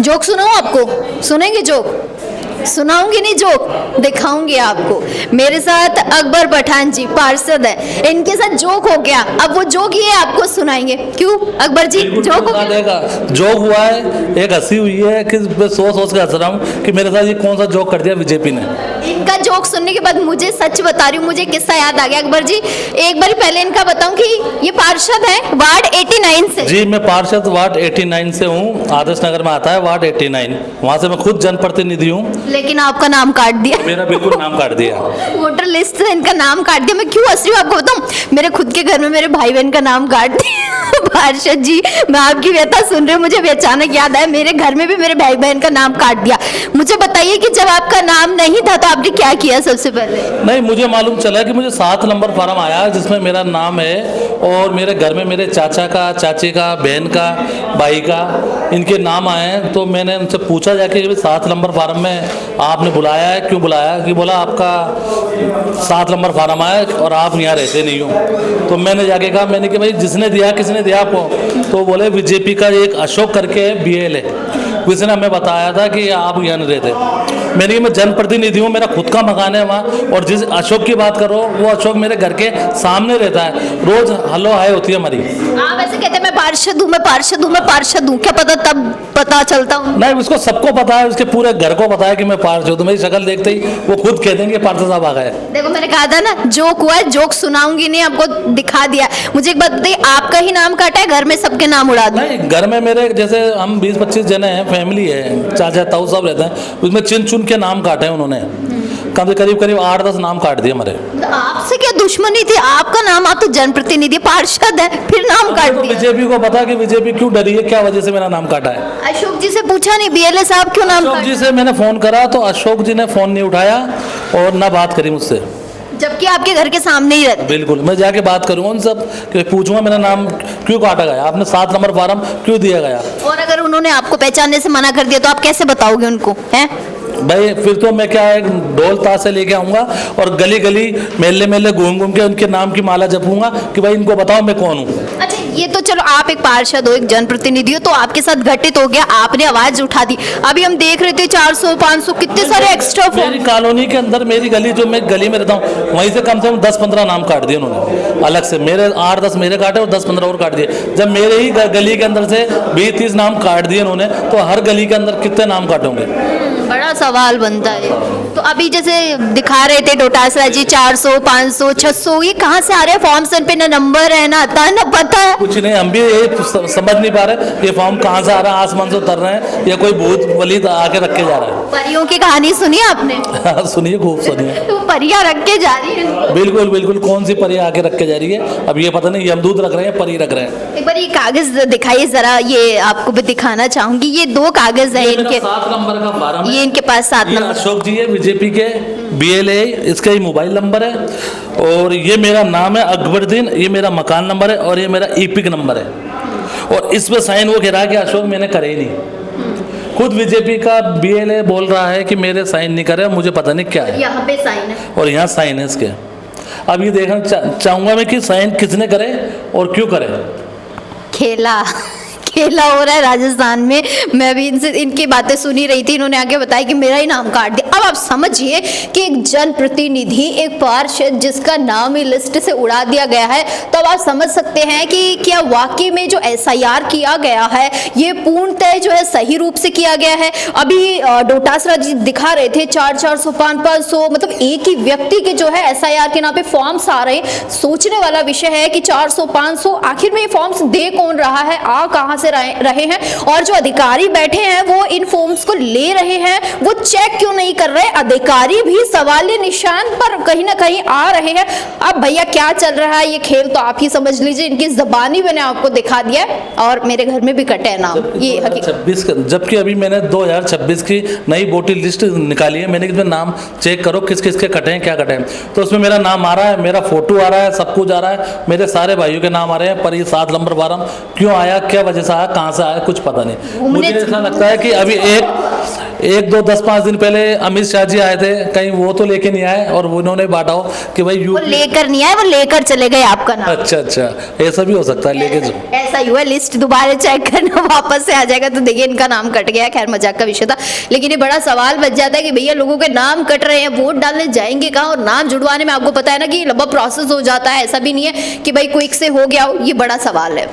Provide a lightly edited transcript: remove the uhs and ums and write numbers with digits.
Joke सुनाऊं आपको? सुनेंगे जोक? सुनाऊंगी नहीं जोक, दिखाऊंगी आपको। मेरे साथ अकबर पठान जी पार्षद है, इनके साथ जोक हो गया। अब वो जोक ये आपको सुनाएंगे। क्यों अकबर जी, जोक हो गया? जोक हुआ है, एक हंसी हुई है कि मैं सोच के हंस रहा हूँ कि मेरे साथ ये कौन सा जोक कर दिया बीजेपी ने। इनका जोक सुनने के बाद मुझे सच बता रही हूँ, मुझे किस्सा याद आ गया। अकबर जी एक बार पहले इनका बताऊं कि ये पार्षद है वार्ड 89 से। जी मैं पार्षद वार्ड 89 से हूँ, आदर्श नगर में आता है वार्ड 89, वहाँ से मैं खुद जनप्रतिनिधि हूँ। लेकिन आपका नाम काट दिया। मेरा बिल्कुल नाम काट दिया। वोटर लिस्ट से इनका नाम काट दिया। मैं क्यों हंस रही हूँ आपको बताऊं? मेरे खुद के घर में मेरे भाई बहन का नाम काट दिया। पार्षद जी मैं आपकी व्यथा सुन रही हूँ, मुझे भी अचानक याद आया मेरे घर में भी मेरे भाई बहन का नाम काट दिया। मुझे बताइए कि जब आपका नाम नहीं था तो आपने क्या किया सबसे पहले? नहीं, मुझे मालूम चला कि मुझे 7 नंबर फार्म आया जिसमें मेरा नाम है और मेरे घर में मेरे चाचा का, चाची का, बहन का, भाई का, इनके नाम आए हैं। तो मैंने उनसे पूछा जाके कि 7 नंबर फार्म में आपने बुलाया है, क्यों बुलाया? कि बोला आपका 7 नंबर फार्म आया और आप यहाँ रहते नहीं हो। तो मैंने जाके कहा, मैंने कि भाई जिसने दिया, किसने दिया आपको? तो बोले बीजेपी का एक अशोक करके BL है, उसने हमें बताया था कि आप यहाँ नहीं रहते। मैंने कि मैं जनप्रतिनिधि हूँ, मेरा खुद का मकान है वहाँ, और जिस अशोक की बात करो वो अशोक मेरे घर के सामने रहता है, रोज हलो हाय होती है हमारी। आप ऐसे कहते हैं मैं पार्षद हूँ, मैं पार्षद हूँ, मैं पार्षद हूँ, क्या पता तब पता चलता हूँ? नहीं, उसको सबको पता है, उसके पूरे घर को पता है कि मैं पार्षद हूँ। मेरी शक्ल देखते ही वो खुद कह देंगे पार्षद साहब आ गए। देखो मैंने कहा था ना जोक हुआ है, जोक सुनाऊंगी नहीं, आपको दिखा दिया। मुझे एक बात बताइए, आपका ही नाम काटा है, घर में सबके नाम उड़ा दिए? नहीं, घर में मेरे जैसे हम 20-25 जने हैं, फैमिली है, चाचा ताऊ सब रहते हैं, उसमें चुन चुन के नाम काटे हैं उन्होंने। कम से करीब 8-10 नाम काट दिए हमारे। तो आपसे क्या दुश्मनी थी? आपका नाम, आप तो जनप्रतिनिधि पार्षद है, फिर नाम काट तो दिया। बीजेपी को पता कि बीजेपी क्यों डरी है, क्या वजह से मेरा नाम काटा है। अशोक जी से पूछा नहीं BLA साहब क्यों नाम अशोक काटा? जी से मैंने फोन करा तो अशोक जी ने फोन नहीं उठाया और ना बात करी मुझसे, जबकि आपके घर के सामने ही रहते। बिल्कुल। मैं जाके बात करूंगा उन सब कि पूछूंगा मेरा नाम क्यों काटा गया, आपने 7 नंबर फार्म क्यों दिया गया। और अगर उन्होंने आपको पहचानने से मना कर दिया तो आप कैसे बताओगे उनको? हैं भाई फिर तो मैं क्या एक ढोल ताशे लेके आऊंगा और गली गली मेले मेले घूम घूम के उनके नाम की माला जपूंगा कि भाई इनको बताओ मैं कौन हूँ। अच्छा ये तो चलो आप एक पार्षद हो, एक जनप्रतिनिधि हो, तो आपके साथ घटित हो गया, आपने आवाज उठा दी। अभी हम देख रहे थे 400-500 कितने सारे एक्स्ट्रा मेरी कॉलोनी के अंदर, मेरी गली जो मैं गली में रहता हूँ वहीं से कम 10-15 नाम काट दिए उन्होंने अलग से। मेरे 8-10 मेरे काटे और 10-15 और काट दिए। जब मेरे ही गली के अंदर से 20-30 नाम काट दिए उन्होंने, तो हर गली के अंदर कितने नाम काटोगे? बड़ा सवाल बनता है। तो अभी जैसे दिखा रहे थे डोटासरा जी 400, 500, 600, ये कहाँ से आ रहे हैं? फॉर्म पे ना नंबर है, ना आता है, ना पता है कुछ नहीं। हम भी ये समझ नहीं पा रहे ये फॉर्म कहाँ से आ रहा है, आसमान से उतर रहे हैं या कोई भूत वलीद आके रख के जा रहा है। परियों की कहानी सुनी आपने? सुनिए, खूब सुनिए। तो परियां रख के जा रही है। बिल्कुल बिल्कुल। कौन सी परी आके रख के जा रही है अब ये पता नहीं, यमदूत रख रहे हैं, परी रख रहे हैं। एक बार ये कागज दिखाइए जरा, ये आपको भी दिखाना चाहूंगी। ये 2 कागज है इनके, 7 नंबर का फार्म है। ये इनके पास 7 नंबर। अशोक जी है बीजेपी के, BLA, इसका ही मोबाइल नंबर है, और ये मेरा नाम है अकबरुद्दीन, ये मेरा मकान नंबर है, और ये मेरा EPIC नंबर है। और इस पे साइन वो कह रहा है कि अशोक मैंने करे ही नहीं। खुद बीजेपी का BLA बोल रहा है कि मेरे साइन नहीं करे, मुझे पता नहीं क्या है। यहाँ पे साइन है और यहाँ साइन है इसके। अब ये देखना चाहूंगा मैं कि साइन किसने करे और क्यों करे। खेला हो रहा है राजस्थान में। मैं भी इनसे इनकी बातें सुनी रही थी, इन्होंने आगे बताया कि मेरा ही नाम काट दिया। अब आप समझिए कि एक जनप्रतिनिधि, एक पार्षद जिसका नाम ही लिस्ट से उड़ा दिया गया है, तो अब आप समझ सकते हैं कि क्या वाकई में जो SIR किया गया है ये पूर्णतः जो है सही रूप से किया गया है। अभी डोटासरा जी दिखा रहे थे 400, 500, मतलब एक ही व्यक्ति के जो है SIR के नाम पे फॉर्म्स आ रहे हैं। सोचने वाला विषय है कि 400, 500 आखिर में ये फॉर्म्स दे कौन रहा है, आ कहां से रहे हैं, और जो अधिकारी बैठे हैं वो इन फॉर्म्स को ले रहे हैं, वो चेक क्यों नहीं कर रहे? अधिकारी भी सवालिया निशान पर कहीं ना कहीं आ रहे हैं। अब भैया क्या चल रहा है ये खेल तो आप ही समझ लीजिए। इनकी ज़बानी मैंने आपको दिखा दिया है, और मेरे घर में भी कटे हैं नाम। ये 2026 जबकि अभी मैंने 2026 की नई वोटर लिस्ट निकाली है, मैंने इसमें नाम चेक करो किस किस के कटे हैं, क्या कटे हैं, तो उसमें मेरा नाम आ रहा है, मेरा फोटो आ रहा है, सब कुछ आ रहा है, मेरे सारे भाइयों के नाम आ रहे हैं। पर ये 7 नंबर फार्म क्यों आया, क्या वजह से आया, कहाँ से आया, कुछ पता नहीं। मुझे ऐसा लगता है कि अभी एक दो 10-5 दिन पहले अमित शाह जी आए थे, कहीं वो तो लेके नहीं आए और उन्होंने बांटा हो कि भाई वो यूपी। लेकर नहीं आए, वो लेकर चले गए आपका नाम। अच्छा अच्छा, ऐसा भी हो सकता है, लेके जो ऐसा ही हुआ, लिस्ट दोबारा चेक करना वापस से आ जाएगा तो देखिए इनका नाम कट गया। खैर मजाक का विषय था, लेकिन ये बड़ा सवाल बच जाता है कि भैया लोगों के नाम कट रहे हैं, वोट डालने जाएंगे कहाँ, और नाम जुड़वाने में आपको पता है ना कि लंबा प्रोसेस हो जाता है, ऐसा भी नहीं है कि भाई क्विक से हो गया हो, ये बड़ा सवाल है।